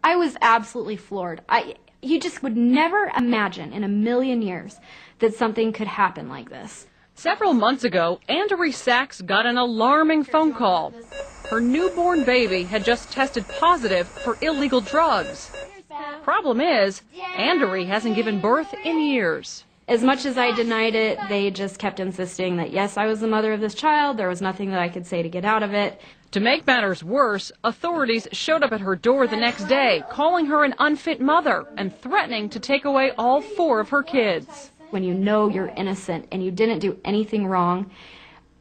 I was absolutely floored. You just would never imagine in a million years that something could happen like this. Several months ago, Andrea Sachs got an alarming phone call. Her newborn baby had just tested positive for illegal drugs. Problem is, Andrea hasn't given birth in years. As much as I denied it, they just kept insisting that, yes, I was the mother of this child. There was nothing that I could say to get out of it. To make matters worse, authorities showed up at her door the next day, calling her an unfit mother and threatening to take away all 4 of her kids. When you know you're innocent and you didn't do anything wrong,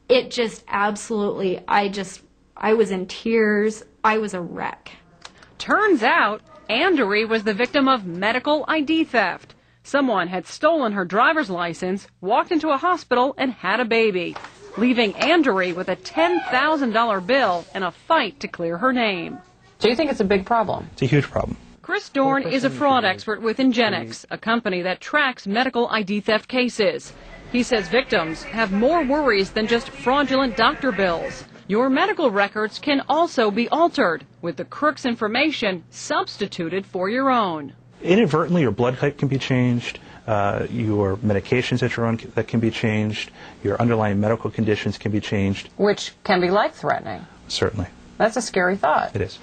it just absolutely, I was in tears. I was a wreck. Turns out, Andrea was the victim of medical ID theft. Someone had stolen her driver's license, walked into a hospital, and had a baby, leaving Andrea with a $10,000 bill and a fight to clear her name. Do you think it's a big problem? It's a huge problem. Chris Dorn is a fraud expert with Ingenix, a company that tracks medical ID theft cases. He says victims have more worries than just fraudulent doctor bills. Your medical records can also be altered, with the crook's information substituted for your own. Inadvertently, your blood type can be changed, your medications that you're on that can be changed, your underlying medical conditions can be changed. Which can be life-threatening. Certainly. That's a scary thought. It is.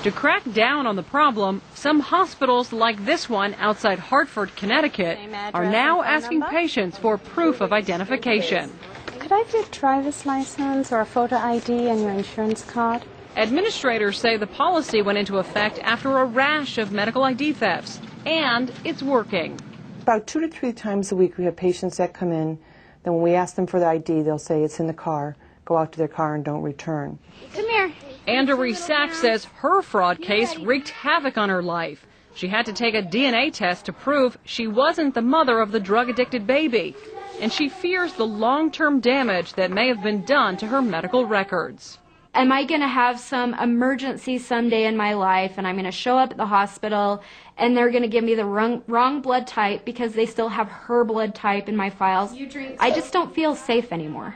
To crack down on the problem, some hospitals like this one outside Hartford, Connecticut, are now asking patients for proof of identification. Could I get a driver's license or a photo ID and your insurance card? Administrators say the policy went into effect after a rash of medical ID thefts, and it's working. About 2 to 3 times a week we have patients that come in, then when we ask them for the ID, they'll say it's in the car, go out to their car and don't return. Come here. Andrea Sachs says her fraud case wreaked havoc on her life. She had to take a DNA test to prove she wasn't the mother of the drug-addicted baby, and she fears the long-term damage that may have been done to her medical records. Am I going to have some emergency someday in my life and I'm going to show up at the hospital and they're going to give me the wrong blood type because they still have her blood type in my files? I just don't feel safe anymore.